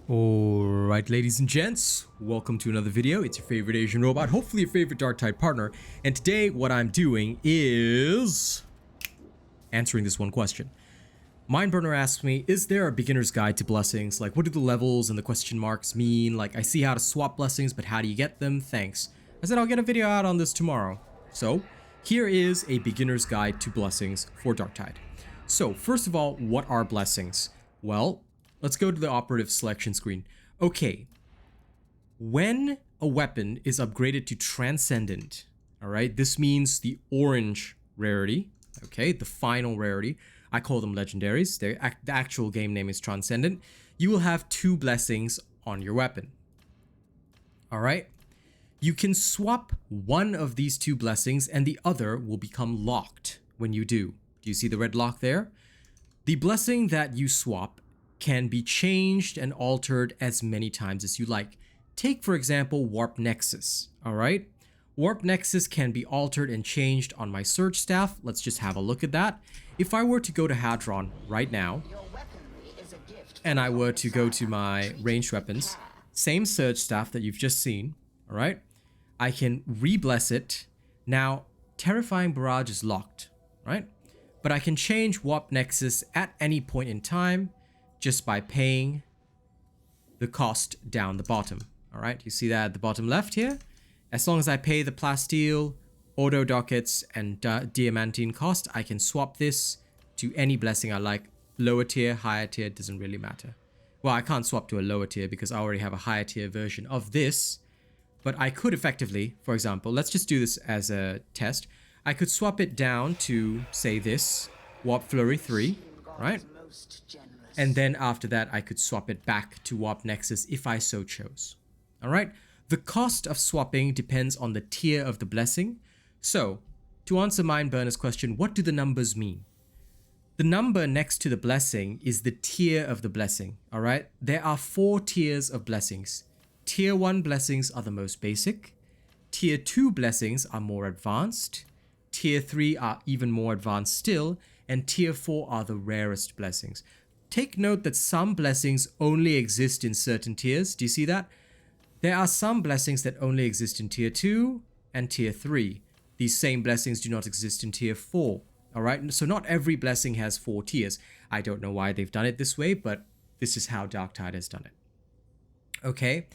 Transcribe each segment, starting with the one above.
Alright, ladies and gents, welcome to another video. It's your favorite Asian robot, hopefully your favorite Darktide partner, and today what I'm doing is answering this one question. Mindburner asked me, is there a beginner's guide to blessings? Like, what do the levels and the question marks mean? Like, I see how to swap blessings, but how do you get them? Thanks. I said I'll get a video out on this tomorrow. So, here is a beginner's guide to blessings for Darktide. So, first of all, what are blessings? Well, let's go to the operative selection screen. Okay, when a weapon is upgraded to Transcendent, all right, this means the orange rarity, okay, the final rarity. I call them legendaries. The actual game name is Transcendent. You will have 2 blessings on your weapon. All right, you can swap one of these 2 blessings and the other will become locked when you do. Do you see the red lock there? The blessing that you swap can be changed and altered as many times as you like. Take, for example, Warp Nexus, all right? Warp Nexus can be altered and changed on my Surge Staff. Let's just have a look at that. If I were to go to Hadron right now, and I were to go to my ranged weapons, same Surge Staff that you've just seen, all right? I can re-bless it. Now, Terrifying Barrage is locked, right? But I can change Warp Nexus at any point in time, just by paying the cost down the bottom. All right, you see that at the bottom left here? As long as I pay the plasteel, auto dockets, and diamantine cost, I can swap this to any blessing I like. Lower tier, higher tier, doesn't really matter. Well, I can't swap to a lower tier because I already have a higher tier version of this. But I could effectively, for example, let's just do this as a test. I could swap it down to, say, this, Warp Flurry 3, right? And then after that, I could swap it back to Warp Nexus if I so chose. All right. The cost of swapping depends on the tier of the blessing. So, to answer Mindburner's question, what do the numbers mean? The number next to the blessing is the tier of the blessing. All right. There are 4 tiers of blessings. Tier 1 blessings are the most basic. Tier 2 blessings are more advanced. Tier 3 are even more advanced still. And Tier 4 are the rarest blessings. Take note that some blessings only exist in certain tiers. Do you see that? There are some blessings that only exist in Tier 2 and Tier 3. These same blessings do not exist in Tier 4. Alright, so not every blessing has 4 tiers. I don't know why they've done it this way, but this is how Darktide has done it. Okay,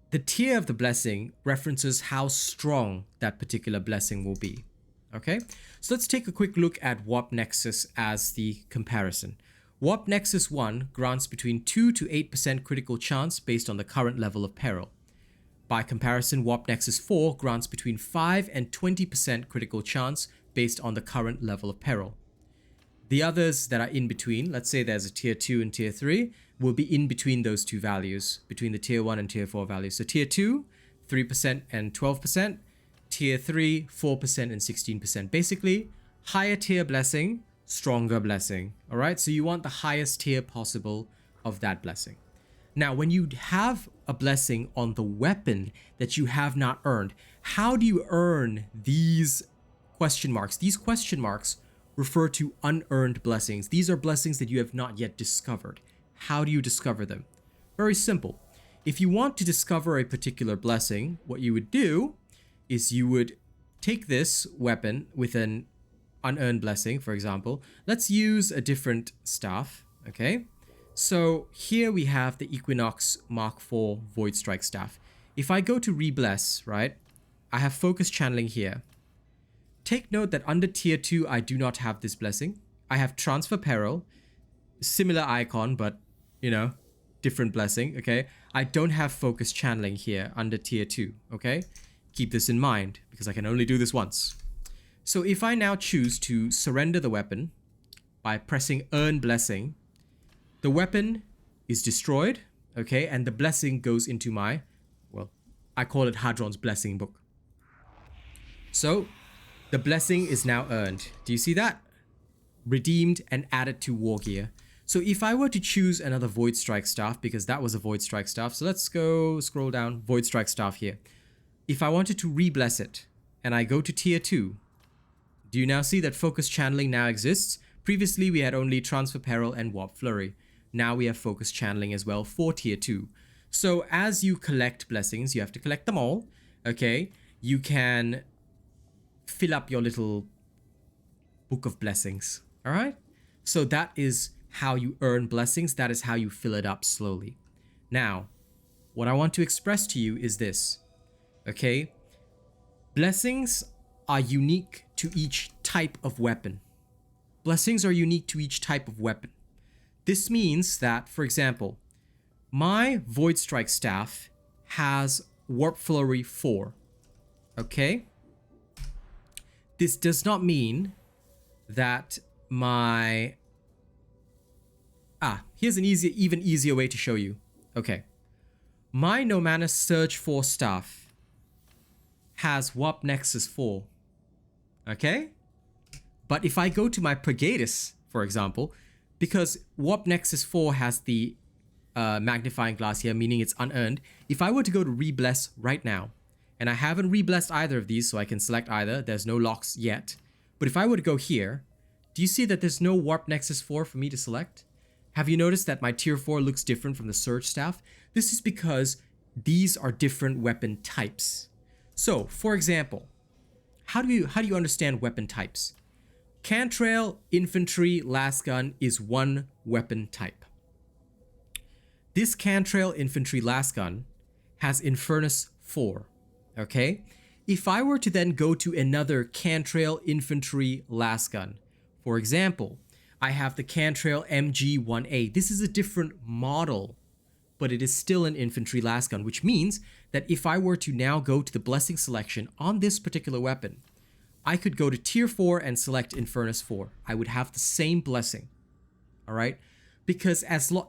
the tier of the blessing references how strong that particular blessing will be. Okay, so let's take a quick look at Warp Nexus as the comparison. Warp Nexus 1 grants between 2 to 8% critical chance based on the current level of peril. By comparison, Warp Nexus 4 grants between 5 and 20% critical chance based on the current level of peril. The others that are in between, let's say there's a Tier 2 and Tier 3, will be in between those 2 values, between the Tier 1 and Tier 4 values. So Tier 2, 3% and 12%, Tier 3, 4% and 16%. Basically, higher tier blessing, stronger blessing. All right, so you want the highest tier possible of that blessing. Now, when you have a blessing on the weapon that you have not earned, how do you earn these question marks? These question marks refer to unearned blessings. These are blessings that you have not yet discovered. How do you discover them? Very simple. If you want to discover a particular blessing, what you would do is you would take this weapon with an unearned blessing, for example. Let's use a different staff, okay? So here we have the Equinox Mark IV Void Strike staff. If I go to Rebless, right, I have focus channeling here. Take note that under Tier 2, I do not have this blessing. I have Transfer Peril, similar icon, but, you know, different blessing, okay? I don't have focus channeling here under Tier 2, okay? Keep this in mind, because I can only do this once. So if I now choose to surrender the weapon by pressing Earn Blessing, the weapon is destroyed, okay, and the blessing goes into my, well, I call it Hadron's Blessing Book. So the blessing is now earned. Do you see that? Redeemed and added to War Gear. So if I were to choose another Void Strike staff, because that was a Void Strike staff, so let's go scroll down, Void Strike staff here. If I wanted to re-bless it and I go to Tier 2, do you now see that focus channeling now exists? Previously, we had only Transfer Peril and Warp Flurry. Now we have focus channeling as well for tier 2. So as you collect blessings, you have to collect them all, okay? You can fill up your little book of blessings, all right? So that is how you earn blessings. That is how you fill it up slowly. Now, what I want to express to you is this, okay? Blessings are unique to each type of weapon. Blessings are unique to each type of weapon. This means that, for example, my Void Strike staff has Warp Flurry 4, okay? This does not mean that my... here's an even easier way to show you. Okay. My No Mana Surge 4 staff has Warp Nexus 4, okay? But if I go to my Pregatus, for example, because Warp Nexus 4 has the magnifying glass here, meaning it's unearned. If I were to go to Rebless right now, and I haven't reblessed either of these, so I can select either, there's no locks yet. But if I were to go here, do you see that there's no Warp Nexus 4 for me to select? Have you noticed that my tier 4 looks different from the Surge staff? This is because these are different weapon types. So, for example, how do you understand weapon types? Cantrail, Infantry, Lasgun is one weapon type. This Cantrail, Infantry, Lasgun has Infernus 4, okay? If I were to then go to another Cantrail, Infantry, Lasgun, for example, I have the Cantrail MG1A. This is a different model, but it is still an Infantry Lasgun, which means that if I were to now go to the blessing selection on this particular weapon, I could go to tier 4 and select Infernus 4. I would have the same blessing, all right? Because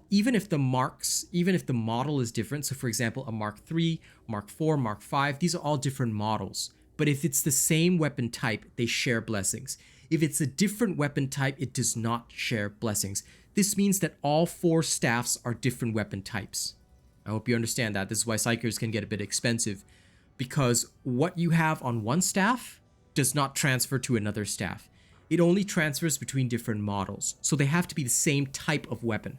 even if the model is different, so for example, a Mark 3, Mark 4, Mark 5, these are all different models. But if it's the same weapon type, they share blessings. If it's a different weapon type, it does not share blessings. This means that all 4 staffs are different weapon types. I hope you understand that. This is why Psychers can get a bit expensive, because what you have on one staff does not transfer to another staff. It only transfers between different models, so they have to be the same type of weapon.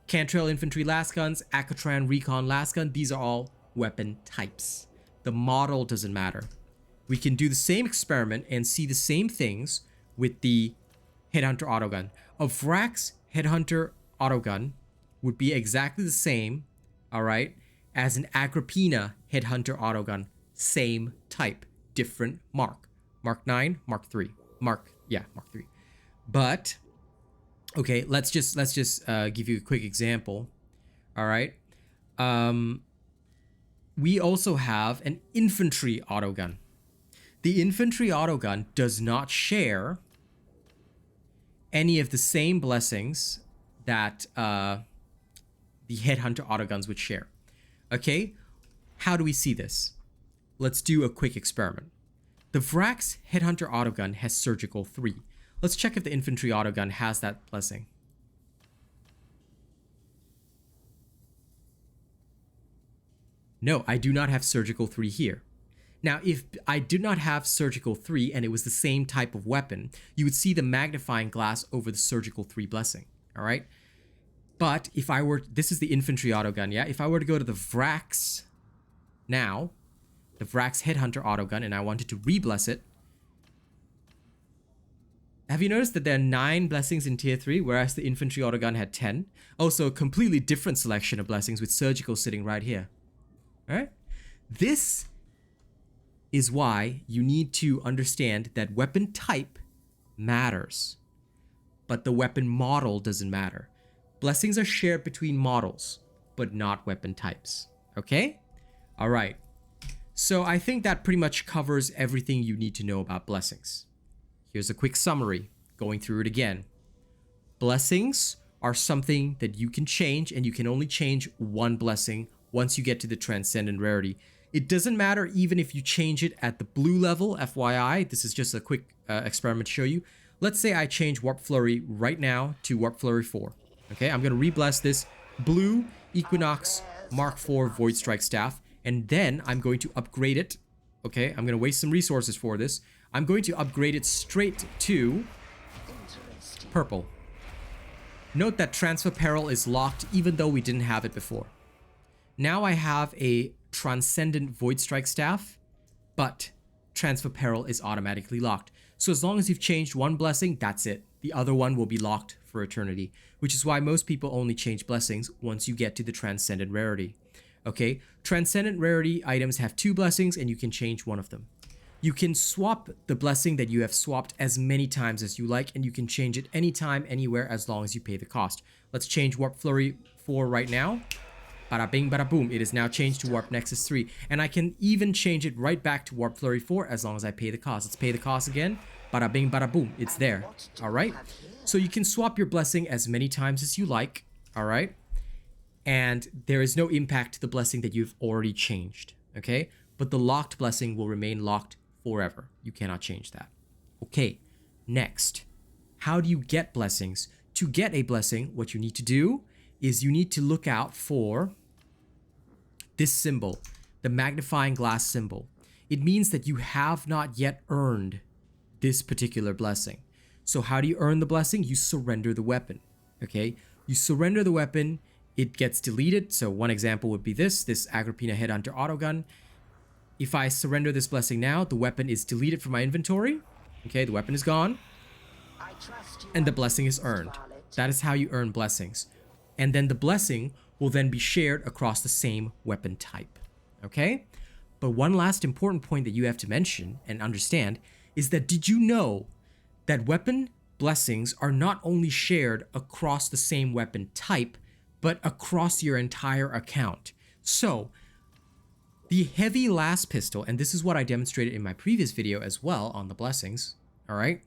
Cantrail Infantry Lasguns, Akatran Recon Lasgun, these are all weapon types. The model doesn't matter. We can do the same experiment and see the same things with the Headhunter Autogun. A Vrax Headhunter Autogun would be exactly the same, alright, as an Agrippina Headhunter Autogun. Same type, different mark. Mark 9, Mark 3. Mark 3. But, okay, let's just give you a quick example, alright. We also have an Infantry Autogun. The Infantry Autogun does not share any of the same blessings that the Headhunter Autoguns would share. Okay, how do we see this? Let's do a quick experiment. The Vrax Headhunter Autogun has Surgical 3. Let's check if the Infantry Autogun has that blessing. No, I do not have Surgical 3 here. Now, if I did not have Surgical 3 and it was the same type of weapon, you would see the magnifying glass over the Surgical 3 blessing, all right? But if I were, this is the Infantry Autogun, yeah? If I were to go to the Vrax now, the Vrax Headhunter Autogun, and I wanted to re-bless it, have you noticed that there are 9 blessings in tier 3, whereas the Infantry Autogun had 10? Also, a completely different selection of blessings with Surgical sitting right here, all right? This is why you need to understand that weapon type matters, but the weapon model doesn't matter. Blessings are shared between models, but not weapon types, okay? All right, so I think that pretty much covers everything you need to know about blessings. Here's a quick summary, going through it again. Blessings are something that you can change, and you can only change one blessing once you get to the Transcendent Rarity. It doesn't matter even if you change it at the blue level, FYI. This is just a quick experiment to show you. Let's say I change Warp Flurry right now to Warp Flurry 4. Okay, I'm going to re-bless this blue Equinox Mark IV Void Strike Staff, and then I'm going to upgrade it. Okay, I'm going to waste some resources for this. I'm going to upgrade it straight to purple. Note that transfer peril is locked even though we didn't have it before. Now I have a transcendent void strike staff, but transfer peril is automatically locked. So as long as you've changed one blessing, that's it. The other one will be locked for eternity, which is why most people only change blessings once you get to the transcendent rarity. Okay, transcendent rarity items have 2 blessings and you can change one of them. You can swap the blessing that you have swapped as many times as you like, and you can change it anytime, anywhere, as long as you pay the cost. Let's change Warp Flurry 4 right now. Bada bing, bada boom. It is now changed to Warp Nexus 3. And I can even change it right back to Warp Flurry 4 as long as I pay the cost. Let's pay the cost again. Bada bing, bada boom. It's there. Alright? So you can swap your blessing as many times as you like. Alright? And there is no impact to the blessing that you've already changed. Okay? But the locked blessing will remain locked forever. You cannot change that. Okay, next. How do you get blessings? To get a blessing, what you need to do is you need to look out for this symbol, the magnifying glass symbol. It means that you have not yet earned this particular blessing. So how do you earn the blessing? You surrender the weapon. Okay, you surrender the weapon, it gets deleted. So one example would be this Agrippina Headhunter autogun. If I surrender this blessing now, the weapon is deleted from my inventory. Okay, the weapon is gone. And the blessing is earned. That is how you earn blessings. And then the blessing will then be shared across the same weapon type. Okay? But one last important point that you have to mention and understand is that did you know that weapon blessings are not only shared across the same weapon type, but across your entire account? So, the heavy las pistol, and this is what I demonstrated in my previous video as well on the blessings, alright?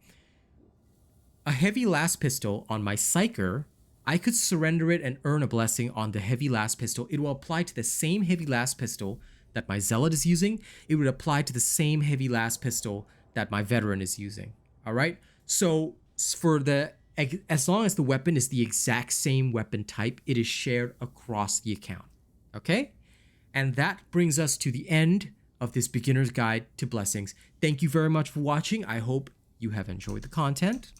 A heavy las pistol on my Psyker, I could surrender it and earn a blessing on the heavy las pistol. It will apply to the same heavy las pistol that my Zealot is using. It would apply to the same heavy las pistol that my Veteran is using, alright? So, as long as the weapon is the exact same weapon type, it is shared across the account, okay? And that brings us to the end of this beginner's guide to blessings. Thank you very much for watching. I hope you have enjoyed the content.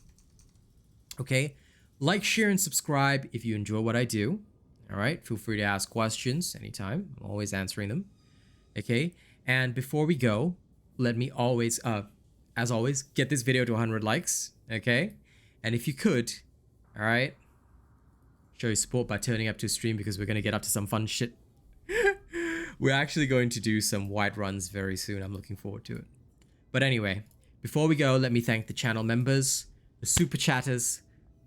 Okay, like, share, and subscribe if you enjoy what I do. All right, feel free to ask questions anytime. I'm always answering them. Okay, and before we go, let me always, as always, get this video to 100 likes. Okay, and if you could, all right, show your support by turning up to a stream because we're gonna get up to some fun shit. We're actually going to do some wide runs very soon. I'm looking forward to it. But anyway, before we go, let me thank the channel members, the super chatters,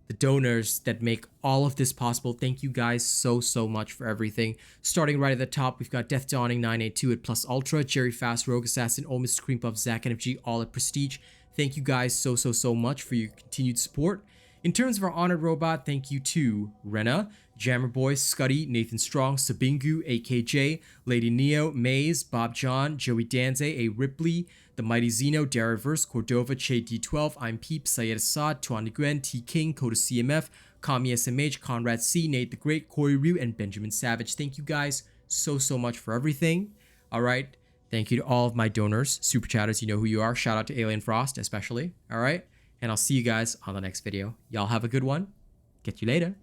the donors that make all of this possible. Thank you guys so much for everything. Starting right at the top, we've got Death Dawning 982 at Plus Ultra, Jerry Fast, Rogue Assassin, Ole Mr. Cream Puff, Zach NFG, all at Prestige. Thank you guys so much for your continued support. In terms of our honored robot, thank you to Rena, Jammer Boy, Scuddy, Nathan Strong, Sabingu, AKJ, Lady Neo, Maze, Bob John, Joey Danze, A. Ripley, The Mighty Zeno, Dariverse, Cordova, Che D12, I'm Peep, Syed Assad, Tuan Nguyen, T King, Coda CMF, Kami SMH, Conrad C, Nate the Great, Corey Ryu, and Benjamin Savage. Thank you guys so much for everything. Alright, thank you to all of my donors, super chatters, you know who you are. Shout out to Alien Frost especially. Alright, and I'll see you guys on the next video. Y'all have a good one. Catch you later.